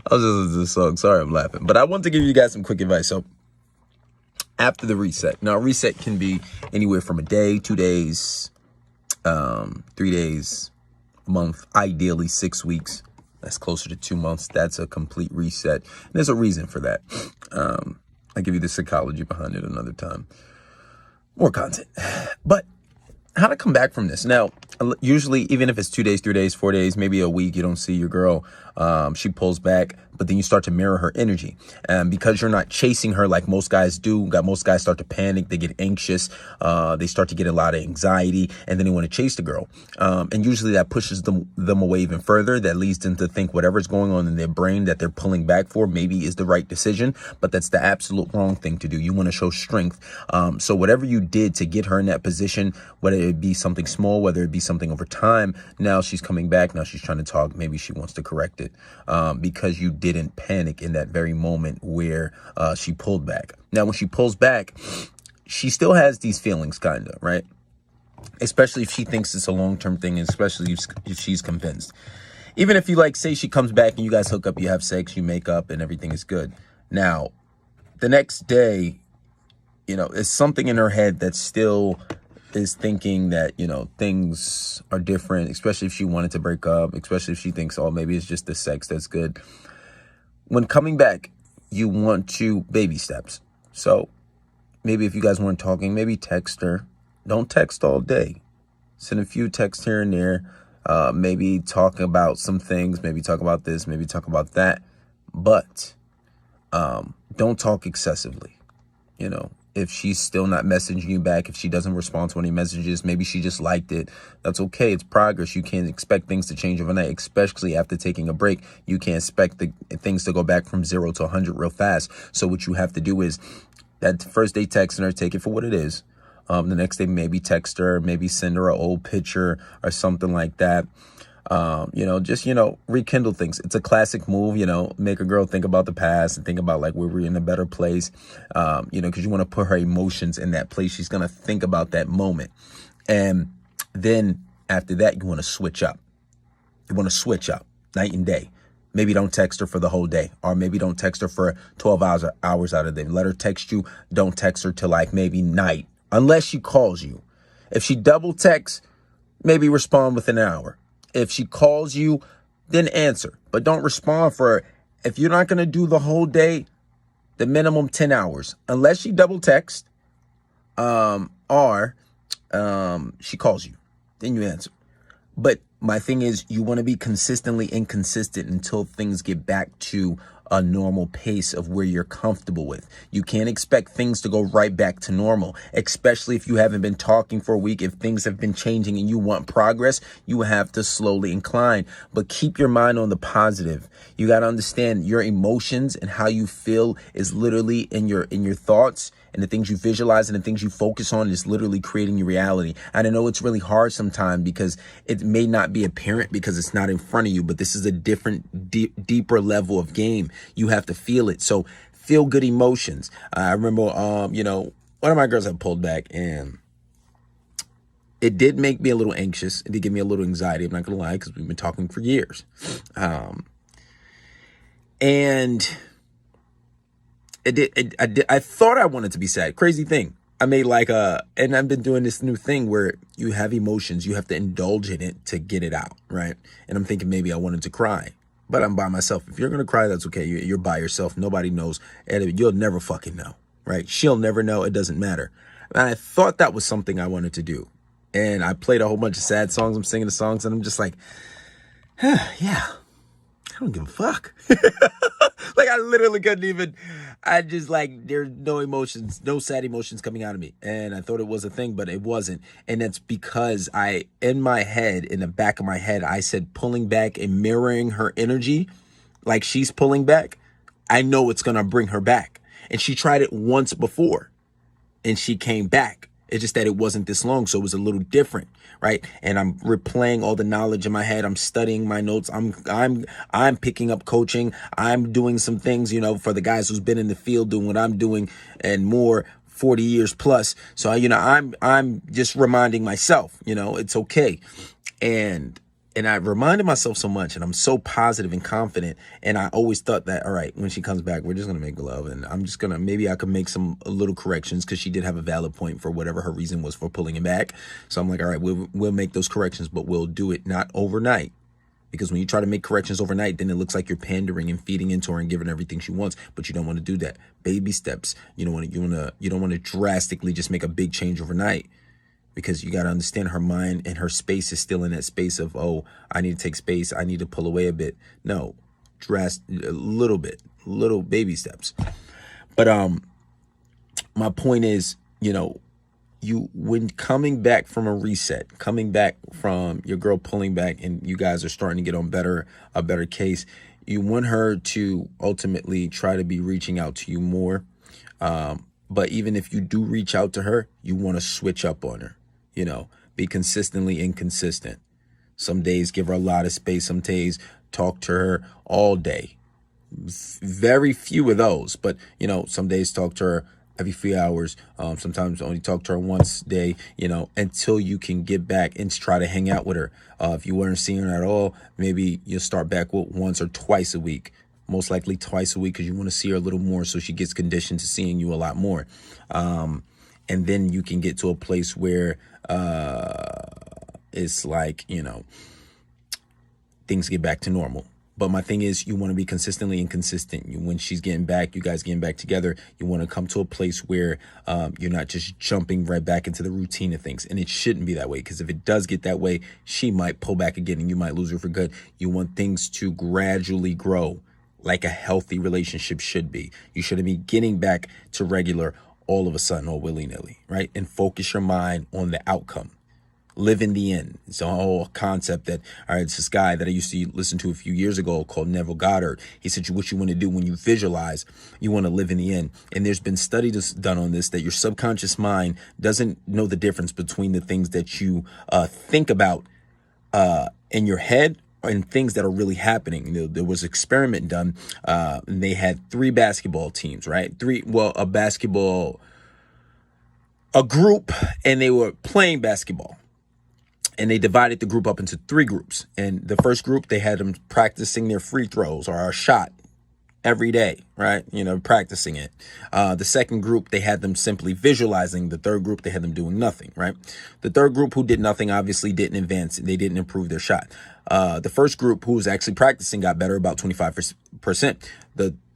I was just listening to the song. Sorry, I'm laughing. But I want to give you guys some quick advice. So after the reset, now reset can be anywhere from a day, 2 days, 3 days, a month, ideally 6 weeks. That's closer to 2 months. That's a complete reset. And there's a reason for that. I'll give you the psychology behind it another time. More content. But how to come back from this. Now, usually, even if it's 2 days, 3 days, 4 days, maybe a week, you don't see your girl, she pulls back, but then you start to mirror her energy. And because you're not chasing her like most guys do, most guys start to panic, they get anxious, they start to get a lot of anxiety, and then they want to chase the girl. And usually that pushes them away even further. That leads them to think whatever's going on in their brain that they're pulling back for maybe is the right decision, but that's the absolute wrong thing to do. You want to show strength. So whatever you did to get her in that position, whether it be something small, whether it be something over time, now she's coming back, now she's trying to talk, maybe she wants to correct it, because you didn't panic in that very moment where she pulled back. Now, when she pulls back, she still has these feelings, kind of, right? Especially if she thinks it's a long-term thing, and especially if she's convinced. Even if you, like, say she comes back and you guys hook up, you have sex, you make up, and everything is good. Now, the next day, it's something in her head that still is thinking that, things are different, especially if she wanted to break up, especially if she thinks, oh, maybe it's just the sex that's good. When coming back, you want to baby steps. So maybe if you guys weren't talking, maybe text her. Don't text all day. Send a few texts here and there. Maybe talk about some things. Maybe talk about this. Maybe talk about that. But don't talk excessively. If she's still not messaging you back, if she doesn't respond to any messages, maybe she just liked it. That's okay. It's progress. You can't expect things to change overnight, especially after taking a break. You can't expect things to go back from 0 to 100 real fast. So what you have to do is that first day texting her, take it for what it is. The next day, maybe text her, maybe send her an old picture or something like that. Just rekindle things. It's a classic move, make a girl think about the past and think about like where we're in a better place, because you want to put her emotions in that place. She's going to think about that moment. And then after that, you want to switch up. Night and day. Maybe don't text her for the whole day, or maybe don't text her for 12 hours out of the day. Let her text you. Don't text her till like maybe night, unless she calls you. If she double texts, maybe respond within an hour. If she calls you, then answer, but don't respond if you're not going to do the whole day, the minimum 10 hours, unless she double text, or she calls you, then you answer. But my thing is, you want to be consistently inconsistent until things get back to a normal pace of where you're comfortable with. You can't expect things to go right back to normal, especially if you haven't been talking for a week. If things have been changing and you want progress, you have to slowly incline, but keep your mind on the positive. You got to understand your emotions and how you feel is literally in your thoughts, and the things you visualize and the things you focus on is literally creating your reality. And I know it's really hard sometimes because it may not be apparent because it's not in front of you, but this is a different, deeper level of game. You have to feel it. So feel good emotions. I remember, one of my girls had pulled back, and it did make me a little anxious. It did give me a little anxiety. I'm not going to lie, because we've been talking for years. And I thought I wanted to be sad. Crazy thing. I made and I've been doing this new thing where you have emotions, you have to indulge in it to get it out, right? And I'm thinking maybe I wanted to cry, but I'm by myself. If you're going to cry, that's okay. You're by yourself. Nobody knows. And you'll never fucking know, right? She'll never know. It doesn't matter. And I thought that was something I wanted to do. And I played a whole bunch of sad songs. I'm singing the songs, and I'm just like, yeah, I don't give a fuck. Like, I literally couldn't even, there's no emotions, no sad emotions coming out of me. And I thought it was a thing, but it wasn't. And that's because in the back of my head, I said pulling back and mirroring her energy, like she's pulling back. I know it's going to bring her back. And she tried it once before, and she came back. It's just that it wasn't this long, so it was a little different, right? And I'm replaying all the knowledge in my head. I'm studying my notes. I'm picking up coaching. I'm doing some things, for the guys who's been in the field doing what I'm doing and more, 40 years plus. So, I'm just reminding myself, it's okay. And And I reminded myself so much, and I'm so positive and confident. And I always thought that, all right, when she comes back, we're just going to make love. And I'm just going to, maybe I could make some little corrections, because she did have a valid point for whatever her reason was for pulling him back. So I'm like, all right, we'll make those corrections, but we'll do it not overnight. Because when you try to make corrections overnight, then it looks like you're pandering and feeding into her and giving her everything she wants. But you don't want to do that. Baby steps. You don't want to drastically just make a big change overnight. Because you got to understand, her mind and her space is still in that space of, oh, I need to take space. I need to pull away a bit. No, a little bit, little baby steps. But my point is, when coming back from a reset, coming back from your girl pulling back, and you guys are starting to get on a better case, you want her to ultimately try to be reaching out to you more. But even if you do reach out to her, you want to switch up on her. Be consistently inconsistent. Some days give her a lot of space. Some days talk to her all day. Very few of those, but some days talk to her every few hours. Sometimes only talk to her once a day, until you can get back and try to hang out with her. If you weren't seeing her at all, maybe you'll start back with once or twice a week. Most likely twice a week, because you want to see her a little more, so she gets conditioned to seeing you a lot more. And then you can get to a place where it's like, things get back to normal. But my thing is, you want to be consistently inconsistent. When she's getting back, you guys getting back together, you want to come to a place where you're not just jumping right back into the routine of things. And it shouldn't be that way, because if it does get that way, she might pull back again and you might lose her for good. You want things to gradually grow like a healthy relationship should be. You shouldn't be getting back to regular all of a sudden or willy-nilly, right? And focus your mind on the outcome. Live in the end. It's a whole concept that, all right, it's this guy that I used to listen to a few years ago called Neville Goddard. He said, what you want to do when you visualize, you want to live in the end. And there's been studies done on this, that your subconscious mind doesn't know the difference between the things that you think about in your head and things that are really happening. There was an experiment done, and they had 3 basketball teams, right? A group, and they were playing basketball. And they divided the group up into 3 groups. And the first group, they had them practicing their free throws or a shot every day, right? Practicing it. The second group, they had them simply visualizing. The third group, they had them doing nothing, right? The third group, who did nothing, obviously didn't advance. They didn't improve their shot. The first group, who was actually practicing, got better, about 25%.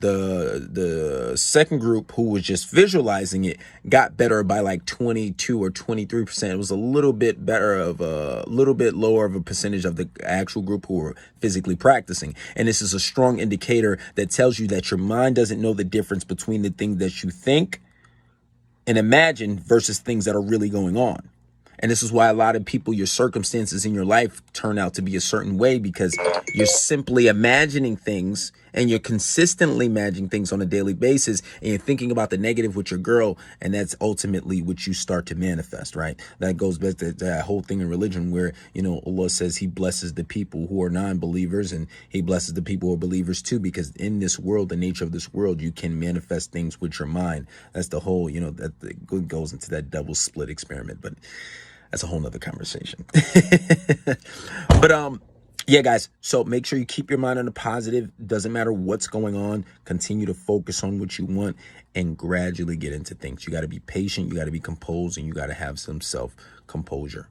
The second group, who was just visualizing it, got better by like 22 or 23%. It was a little bit lower of a percentage of the actual group who were physically practicing. And this is a strong indicator that tells you that your mind doesn't know the difference between the things that you think and imagine versus things that are really going on. And this is why a lot of people, your circumstances in your life turn out to be a certain way, because you're simply imagining things, and you're consistently imagining things on a daily basis, and you're thinking about the negative with your girl, and that's ultimately what you start to manifest, right? That goes back to that whole thing in religion where, Allah says he blesses the people who are non-believers, and he blesses the people who are believers too, because in this world, the nature of this world, you can manifest things with your mind. That's the whole, that goes into that double split experiment, but that's a whole nother conversation. But yeah, guys, so make sure you keep your mind on the positive. Doesn't matter what's going on. Continue to focus on what you want and gradually get into things. You got to be patient. You got to be composed, and you got to have some self-composure.